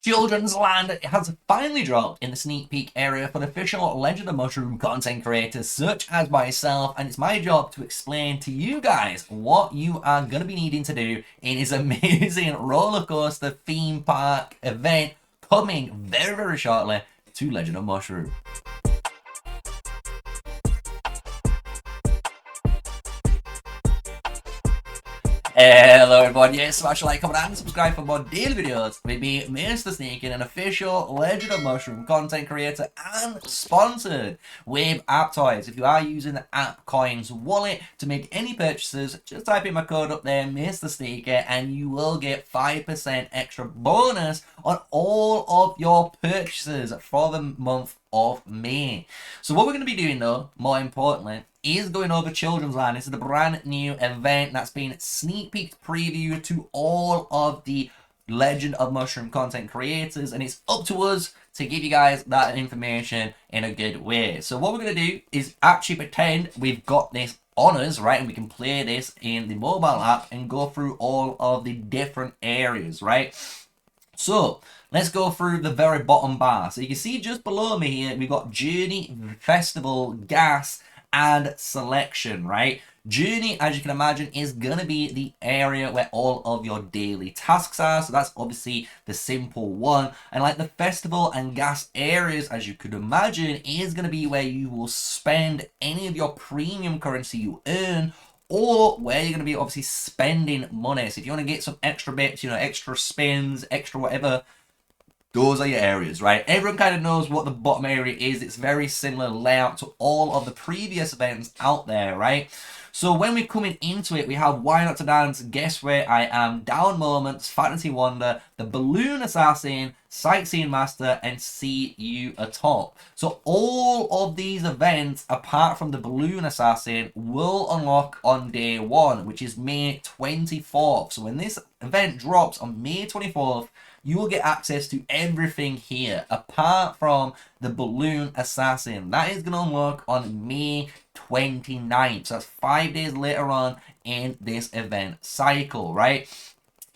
Children's Land has finally dropped in the sneak peek area for the official Legend of Mushroom content creators such as myself, and it's my job to explain to you guys what you are going to be needing to do in this amazing roller coaster theme park event coming very, very shortly to Legend of Mushroom. Hello everyone, yes, smash a like, comment and subscribe for more daily videos with me, MrSneakyy, an official Legend of Mushroom content creator and sponsored with App Toys. If you are using the App Coins wallet to make any purchases, just type in my code up there, MrSneakyy, and you will get 5% extra bonus on all of your purchases for the month of May. So what we're going to be doing though, more importantly, is going over Children's Land. This is the brand new event that's been sneak peek preview to all of the Legend of Mushroom content creators, and it's up to us to give you guys that information in a good way. So what we're going to do is actually pretend we've got this on us, right, and we can play this in the mobile app and go through all of the different areas, right? So let's go through the very bottom bar. So you can see just below me here, we've got Journey, Festival, Gas, and Selection, right? Journey, as you can imagine, is going to be the area where all of your daily tasks are. So that's obviously the simple one. And like the Festival and Gas areas, as you could imagine, is going to be where you will spend any of your premium currency you earn, or where you're going to be obviously spending money. So if you want to get some extra bits, you know, extra spins, extra whatever, those are your areas, right? Everyone kind of knows what the bottom area is. It's very similar layout to all of the previous events out there, right? So when we're coming into it, we have Why Not to Dance, Guess Where I Am, Down Moments, Fantasy Wonder, the Balloon Assassin, Sightseeing Master, and See You Atop. So all of these events, apart from the Balloon Assassin, will unlock on day one, which is May 24th. So when this event drops on May 24th, you will get access to everything here, apart from the Balloon Assassin. That is going to unlock on May 29th. So that's 5 days later on in this event cycle, right?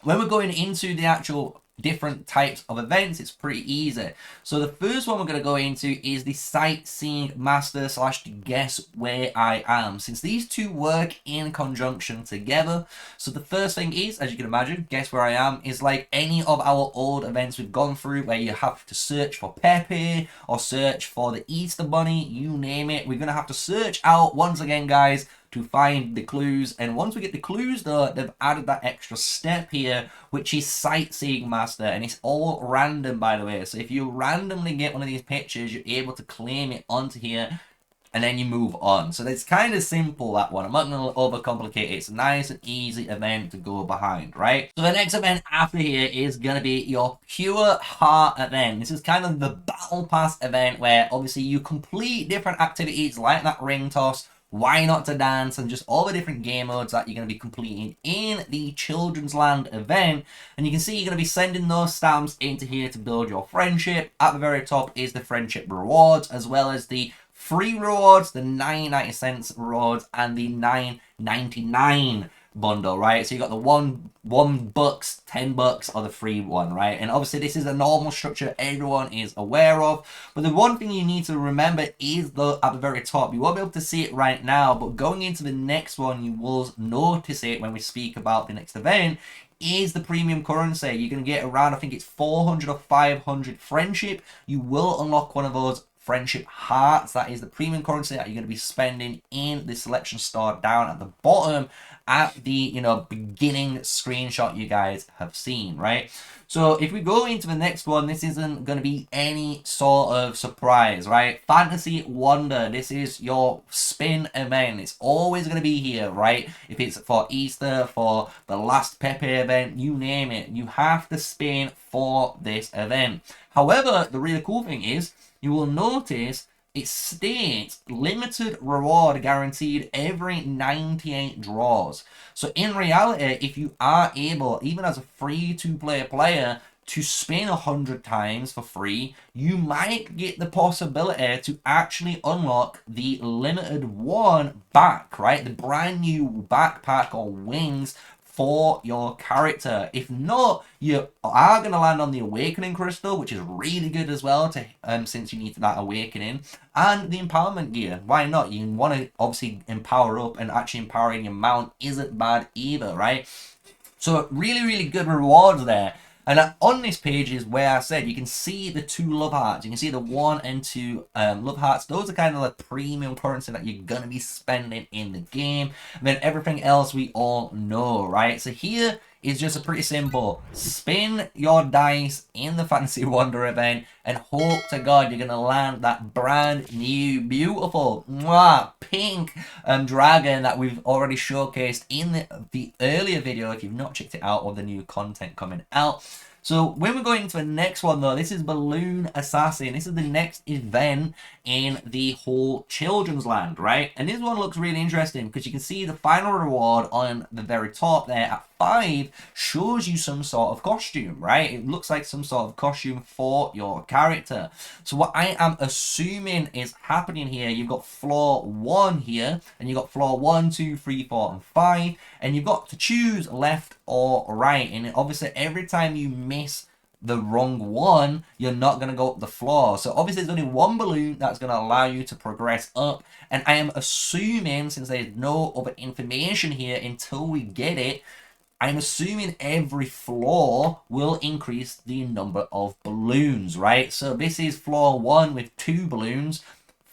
When we're going into the actual different types of events, it's pretty easy. So the first one we're going to go into is the Sightseeing Master / Guess Where I Am, since these two work in conjunction together. So the first thing is, as you can imagine, Guess Where I Am is like any of our old events we've gone through, where you have to search for Pepe or search for the Easter Bunny, you name it. We're going to have to search out once again, guys, to find the clues. And once we get the clues though, they've added that extra step here, which is Sightseeing Master, and it's all random, by the way. So if you randomly get one of these pictures, you're able to claim it onto here, and then you move on. So it's kind of simple, that one. I'm not going to overcomplicate it. It's a nice and easy event to go behind, right? So the next event after here is going to be your Pure Heart event. This is kind of the Battle Pass event, where obviously you complete different activities like that ring toss, Why Not to Dance, and just all the different game modes that you're going to be completing in the Children's Land event. And you can see you're going to be sending those stamps into here to build your friendship. At the very top is the friendship rewards, as well as the free rewards, the 99 rewards, and the 9.99 bundle, right? So you got the $1, $10, or the free one, right? And obviously this is a normal structure everyone is aware of, but the one thing you need to remember is at the very top. You won't be able to see it right now, but going into the next one, you will notice it when we speak about the next event, is the premium currency. You're going to get around, I think it's 400 or 500 friendship. You will unlock one of those friendship hearts. That is the premium currency that you're going to be spending in the selection store down at the bottom at the, you know, beginning screenshot you guys have seen, right? So if we go into the next one, this isn't going to be any sort of surprise, right? Fantasy Wonder, this is your spin event. It's always going to be here, right? If it's for Easter, for the last Pepe event, you name it, you have to spin for this event. However, the really cool thing is, you will notice it states limited reward guaranteed every 98 draws. So in reality, if you are able, even as a free-to-play player, to spin 100 times for free, you might get the possibility to actually unlock the limited one back, right? The brand new backpack or wings for your character. If not, you are going to land on the Awakening Crystal, which is really good as well, to since you need that Awakening, and the Empowerment Gear. Why not? You want to obviously empower up, and actually empowering your mount isn't bad either, right? So really, really good rewards there. And on this page is where I said you can see the 2 love hearts. You can see the 1 and 2 love hearts. Those are kind of like premium currency that you're going to be spending in the game. And then everything else we all know, right? So here is just a pretty simple. Spin your dice in the Fantasy Wonder event and hope to God you're going to land that brand new, beautiful, pink dragon that we've already showcased in the earlier video if you've not checked it out, or the new content coming out. So when we're going into the next one though, this is Balloon Assassin. This is the next event in the whole children's land, right? And this one looks really interesting because you can see the final reward on the very top there at 5 shows you some sort of costume, right? It looks like some sort of costume for your character. So what I am assuming is happening here, you've got floor 1 here, and you've got floor 1, 2, 3, 4, and 5, and you've got to choose left or right. And obviously every time you miss the wrong one, you're not going to go up the floor. So obviously there's only one balloon that's going to allow you to progress up. And I am assuming, since there's no other information here until we get it, I'm assuming every floor will increase the number of balloons, right? So this is floor 1 with 2 balloons.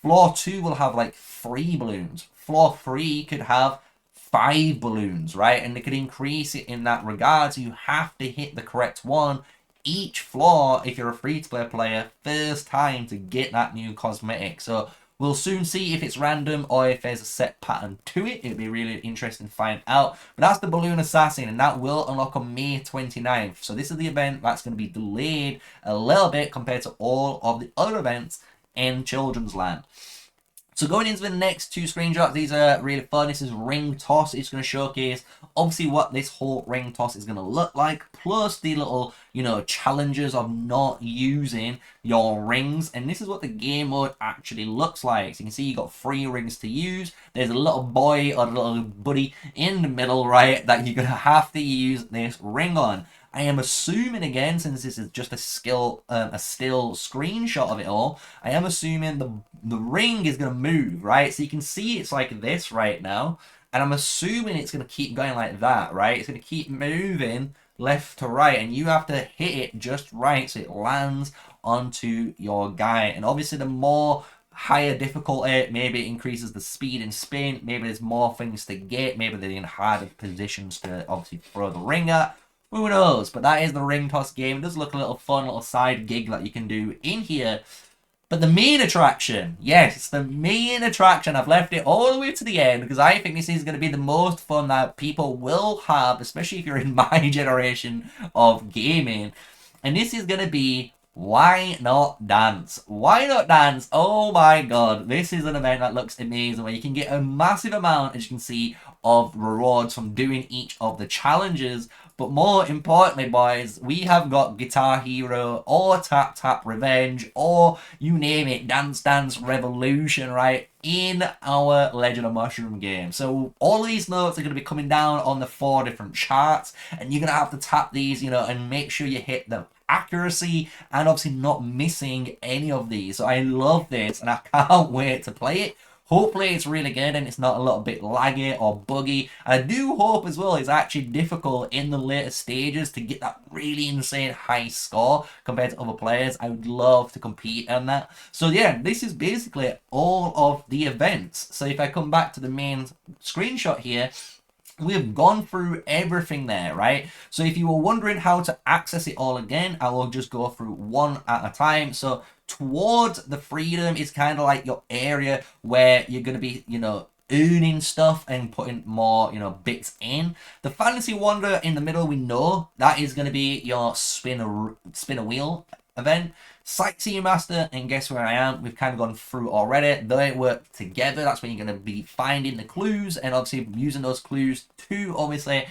Floor 2 will have like 3 balloons. Floor 3 could have 5 balloons, right? And they could increase it in that regard. So you have to hit the correct one each floor if you're a free-to-play player first time to get that new cosmetic. So we'll soon see if it's random or if there's a set pattern to it. It'll be really interesting to find out. But that's the Balloon Assassin, and that will unlock on May 29th. So this is the event that's going to be delayed a little bit compared to all of the other events in Children's Land. So going into the next 2 screenshots, these are really fun. This is ring toss. It's going to showcase obviously what this whole ring toss is going to look like, plus the little, challenges of not using your rings. And this is what the game mode actually looks like. So you can see you got 3 rings to use. There's a little boy or a little buddy in the middle, right, that you're going to have to use this ring on. I am assuming, again, since this is just a still screenshot of it all, I am assuming the ring is going to move, right? So you can see it's like this right now, and I'm assuming it's going to keep going like that, right? It's going to keep moving left to right, and you have to hit it just right so it lands onto your guy. And obviously the more higher difficulty, maybe it increases the speed and spin, maybe there's more things to get, maybe they're in harder positions to obviously throw the ring at. Who knows? But that is the ring toss game. It does look a little fun, little side gig that you can do in here. But the main attraction, yes, it's the main attraction. I've left it all the way to the end because I think this is going to be the most fun that people will have, especially if you're in my generation of gaming. And this is going to be Why Not Dance? Why Not Dance? Oh my god, this is an event that looks amazing where you can get a massive amount, as you can see, of rewards from doing each of the challenges. But more importantly, boys, we have got Guitar Hero or Tap Tap Revenge or you name it, Dance Dance Revolution, right, in our Legend of Mushroom game. So all of these notes are going to be coming down on the 4 different charts, and you're going to have to tap these, and make sure you hit them accuracy and obviously not missing any of these. So I love this and I can't wait to play it. Hopefully it's really good and it's not a little bit laggy or buggy. I do hope as well it's actually difficult in the later stages to get that really insane high score compared to other players. I would love to compete on that. So yeah, this is basically all of the events. So if I come back to the main screenshot here, we've gone through everything there, right? So if you were wondering how to access it all again, I will just go through one at a time. So towards the freedom is kind of like your area where you're going to be, earning stuff and putting more, bits in. The Fantasy Wonder in the middle, we know that is going to be your spin a wheel event. Sightseeing Master, and guess where I am? We've kind of gone through already. They work together. That's when you're going to be finding the clues and obviously using those clues to obviously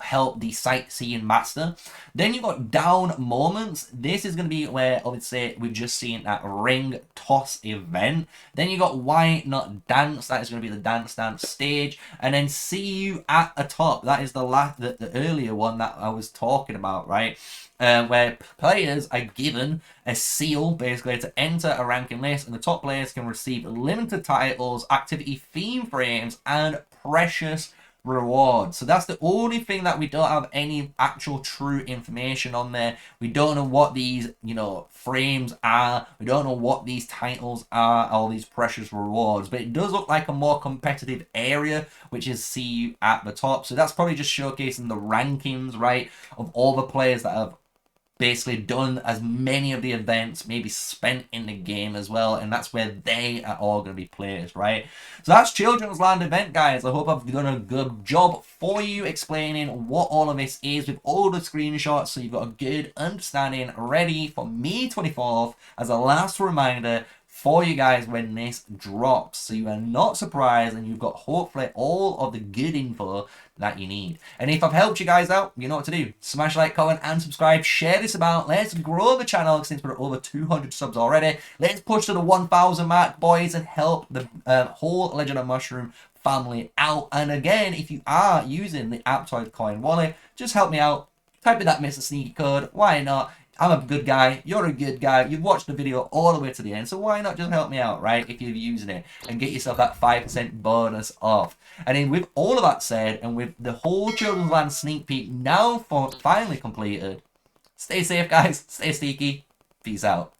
help the sightseeing master. Then you've got down moments. This is going to be where, obviously, we've just seen that ring toss event. Then you got why not dance. That is going to be the dance stage. And then see you at the top. That is the earlier one that I was talking about, right? Where players are given a seal, basically, to enter a ranking list, and the top players can receive limited titles, activity theme frames, and precious rewards. So that's the only thing that we don't have any actual true information on there. We don't know what these, frames are. We don't know what these titles are, all these precious rewards. But it does look like a more competitive area, which is see you at the top. So that's probably just showcasing the rankings, right, of all the players that have basically done as many of the events, maybe spent in the game as well, and that's where they are all going to be placed, right? So that's Children's Land event, guys. I hope I've done a good job for you explaining what all of this is with all the screenshots, so you've got a good understanding ready for May 24th as a last reminder for you guys when this drops, so you are not surprised and you've got hopefully all of the good info that you need. And if I've helped you guys out, you know what to do. Smash like, comment, and subscribe. Share this about. Let's grow the channel since we're at over 200 subs already. Let's push to the 1,000 mark, boys, and help the whole Legend of Mushroom family out. And again, if you are using the Aptoide coin wallet, just help me out. Type in that MrSneakyy code. Why not? I'm a good guy, you're a good guy, you've watched the video all the way to the end, so why not just help me out, right, if you're using it, and get yourself that 5% bonus off. And then with all of that said, and with the whole Children's Land sneak peek now finally completed, stay safe, guys, stay sneaky, peace out.